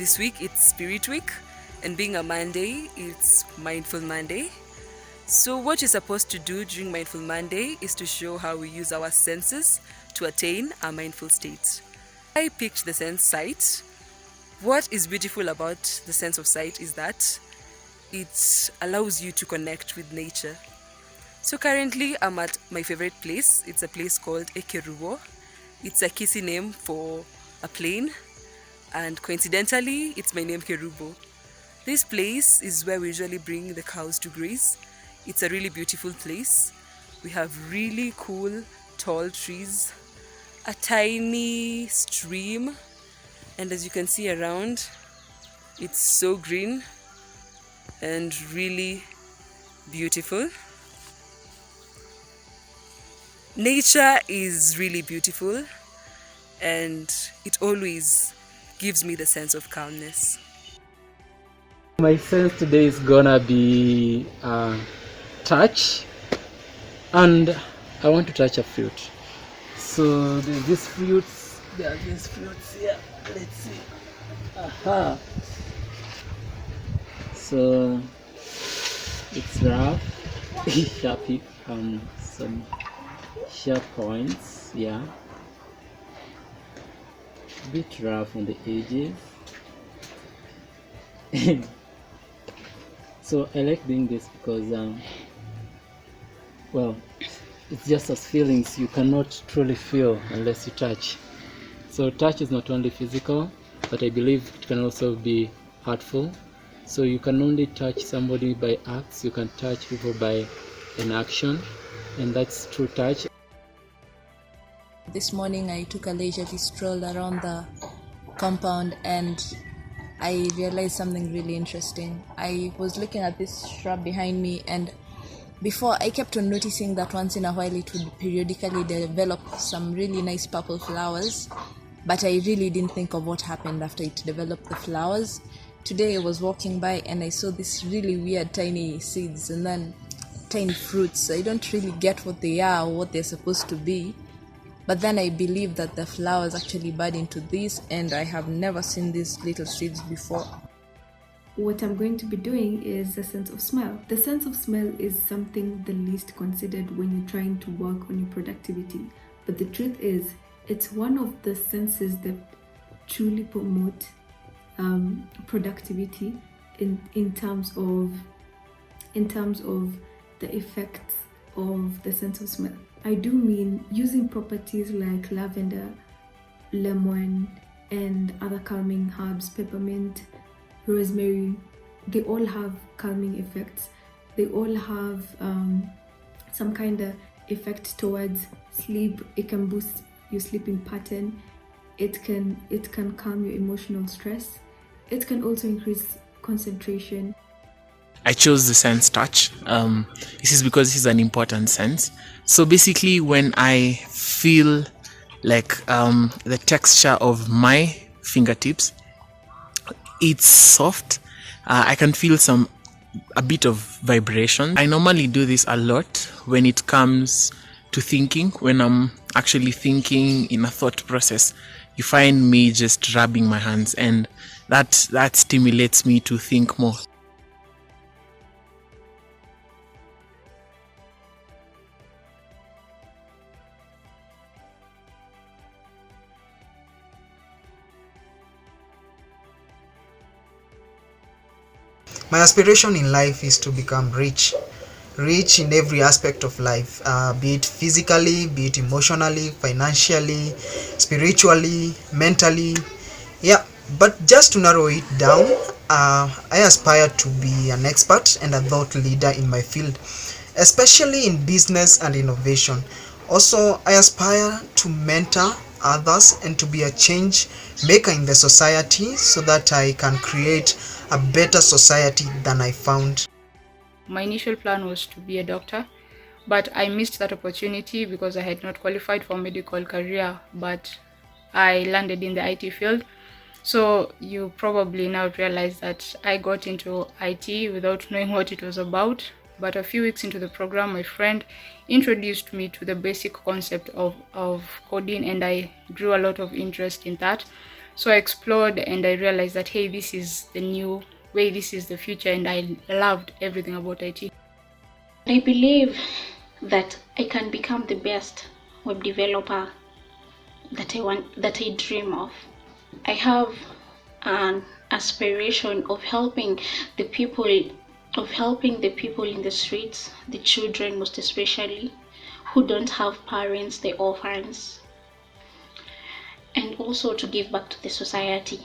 this week it's Spirit Week, and being a Monday, it's Mindful Monday. So what you're supposed to do during Mindful Monday is to show how we use our senses to attain a mindful state. I picked the sense sight. What is beautiful about the sense of sight is that it allows you to connect with nature. So currently I'm at my favorite place. It's a place called Ekerubo. It's a Kisi name for a plane, and coincidentally it's my name Kerubo. This place is where we usually bring the cows to graze. It's a really beautiful place. We have really cool tall trees, a tiny stream, and as you can see around, it's so green and really beautiful. Nature is really beautiful, and it always gives me the sense of calmness. My sense today is gonna be touch, and I want to touch a fruit. So there's these fruits, here. Let's see. Aha. So it's rough, sharpy, some sharp points, yeah. A bit rough on the edges. So I like doing this because well, it's just as feelings you cannot truly feel unless you touch. So touch is not only physical, but I believe it can also be heartful. So you can only touch somebody by acts, you can touch people by an action, and that's true touch. This morning I took a leisurely stroll around the compound and I realized something really interesting. I was looking at this shrub behind me, and before I kept on noticing that once in a while it would periodically develop some really nice purple flowers, but I really didn't think of what happened after it developed the flowers. Today I was walking by and I saw these really weird tiny seeds and then tiny fruits. I don't really get what they are or what they're supposed to be. But then I believe that the flowers actually bud into these, and I have never seen these little seeds before. What I'm going to be doing is the sense of smell. The sense of smell is something the least considered when you're trying to work on your productivity. But the truth is, it's one of the senses that truly promote productivity in terms of the effects of the sense of smell. I do mean using properties like lavender, lemon, and other calming herbs, peppermint, rosemary. They all have calming effects. They all have some kind of effect towards sleep. It can boost your sleeping pattern. It can calm your emotional stress. It can also increase concentration. I chose the sense touch. This is because this is an important sense. So basically, when I feel like the texture of my fingertips, it's soft. I can feel a bit of vibration. I normally do this a lot when it comes to thinking. When I'm actually thinking in a thought process, you find me just rubbing my hands, and that stimulates me to think more. My aspiration in life is to become rich in every aspect of life, be it physically, be it emotionally, financially, spiritually, mentally. Yeah, but just to narrow it down, I aspire to be an expert and a thought leader in my field, especially in business and innovation. Also, I aspire to mentor others and to be a change maker in the society so that I can create a better society than I found. My initial plan was to be a doctor, but I missed that opportunity because I had not qualified for a medical career, but I landed in the IT field. So you probably now realize that I got into IT without knowing what it was about. But a few weeks into the program, my friend introduced me to the basic concept of coding, and I grew a lot of interest in that. So I explored and I realized that, hey, this is the new way, this is the future, and I loved everything about IT. I believe that I can become the best web developer that I dream of. I have an aspiration of helping the people in the streets, the children most especially, who don't have parents, the orphans, and also to give back to the society.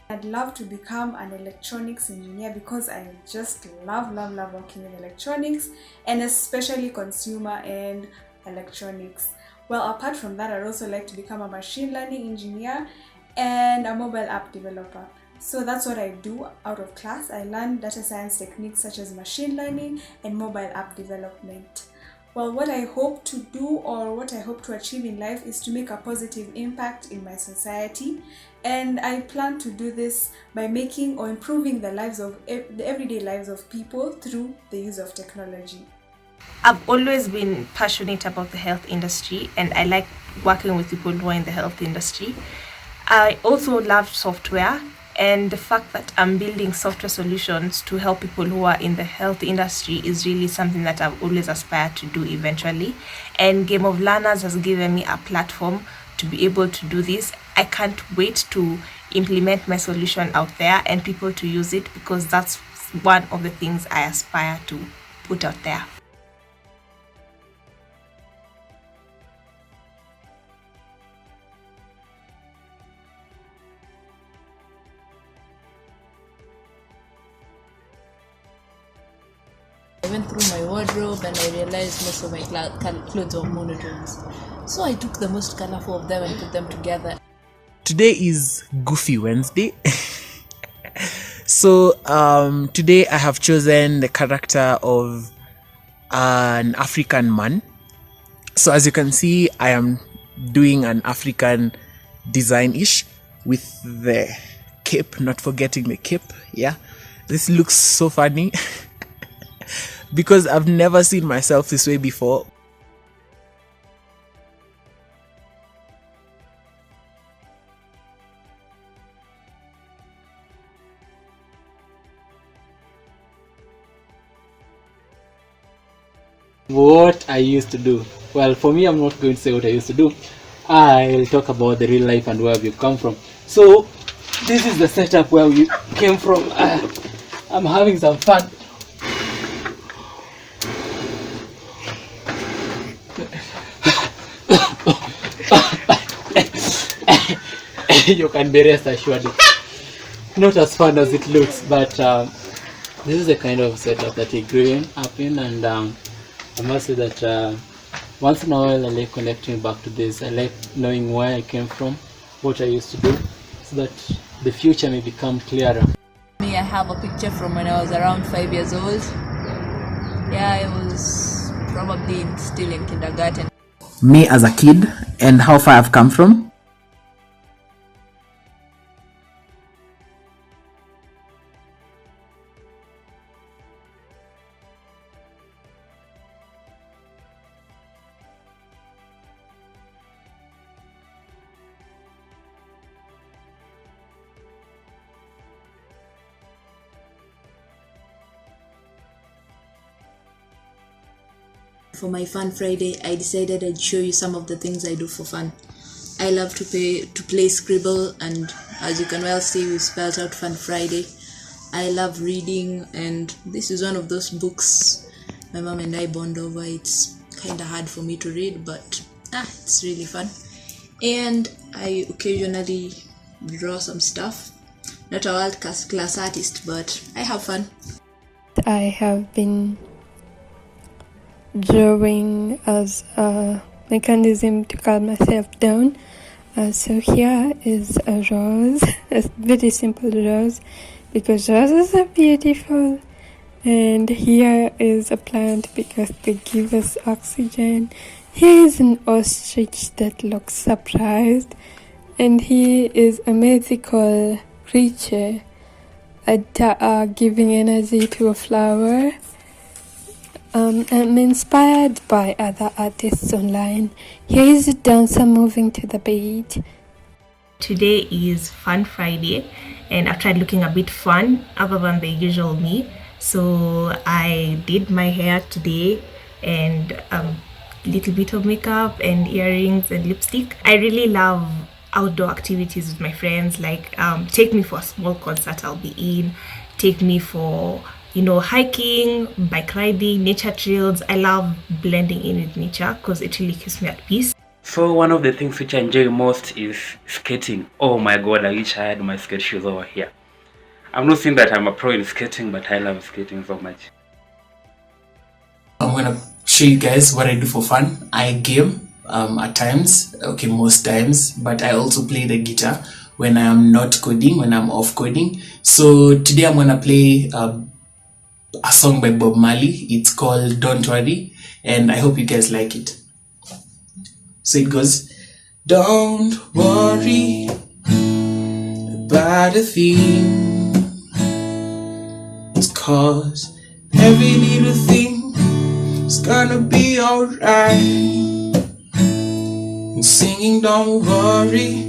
I'd love to become an electronics engineer because I just love working in electronics, and especially consumer and electronics. Well, apart from that, I'd also like to become a machine learning engineer and a mobile app developer. So that's what I do out of class. I learn data science techniques such as machine learning and mobile app development. Well, what I hope to do or what I hope to achieve in life is to make a positive impact in my society, and I plan to do this by making or improving the everyday lives of people through the use of technology. I've always been passionate about the health industry, and I like working with people who are in the health industry. I also love software, and the fact that I'm building software solutions to help people who are in the health industry is really something that I've always aspired to do eventually. And Game of Learners has given me a platform to be able to do this. I can't wait to implement my solution out there and people to use it, because that's one of the things I aspire to put out there. I went through my wardrobe and I realized most of my clothes were monotones. So I took the most colorful of them and put them together. Today is Goofy Wednesday. So today I have chosen the character of an African man. So as you can see, I am doing an African design-ish with the cape, not forgetting the cape. Yeah, this looks so funny because I've never seen myself this way before. What I used to do. Well, for me, I'm not going to say what I used to do. I'll talk about the real life and where we've come from. So, this is the setup where we came from. I'm having some fun. You can be rest assured. Not as fun as it looks, but this is the kind of setup that we grew up in, and I must say that once in a while I like connecting back to this. I like knowing where I came from, what I used to do, so that the future may become clearer. Me, I have a picture from when I was around 5 years old. Yeah, I was probably still in kindergarten. Me as a kid and how far I've come from. For my Fun Friday, I decided I'd show you some of the things I do for fun. I love to play Scribble, and as you can well see, we spelled out Fun Friday. I love reading, and this is one of those books my mom and I bond over. It's kind of hard for me to read, but it's really fun. And I occasionally draw some stuff. Not a world-class artist, but I have fun. I have been drawing as a mechanism to calm myself down. So here is a rose, a very simple rose, because roses are beautiful. And here is a plant because they give us oxygen. Here is an ostrich that looks surprised. And here is a mythical creature giving energy to a flower. I'm inspired by other artists online. Here is a dancer moving to the beat. Today is Fun Friday, and I've tried looking a bit fun other than the usual me. So I did my hair today and a little bit of makeup and earrings and lipstick. I really love outdoor activities with my friends, like take me for a small concert I'll be in, take me for hiking, bike riding, nature trails. I love blending in with nature because it really keeps me at peace. So one of the things which I enjoy most is skating. Oh my god, I wish I had my skate shoes over here. I'm not saying that I'm a pro in skating, but I love skating so much. I'm gonna show you guys what I do for fun. I game at times, okay, most times, but I also play the guitar when I'm not coding, when I'm off coding. So today I'm gonna play a song by Bob Marley. It's called Don't Worry, and I hope you guys like it. So it goes, don't worry about a thing, it's cause every little thing is gonna be alright. And singing don't worry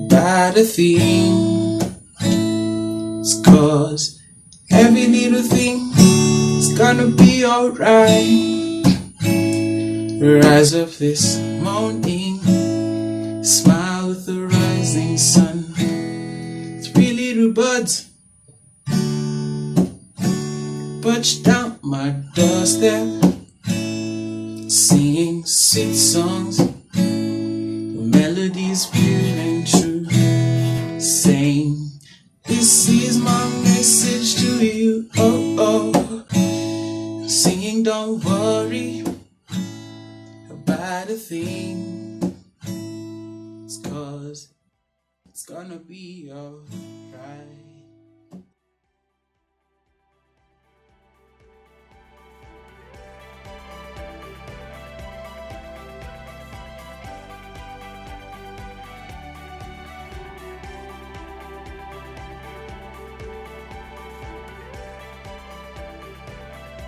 about a thing, it's cause every little thing is gonna be alright. Rise up this morning, smile with the rising sun. 3 little buds perched down my doorstep, singing sweet songs, the melodies pure and true, saying, this is my message to you. Oh, oh, singing don't worry about a thing, it's cause it's gonna be alright.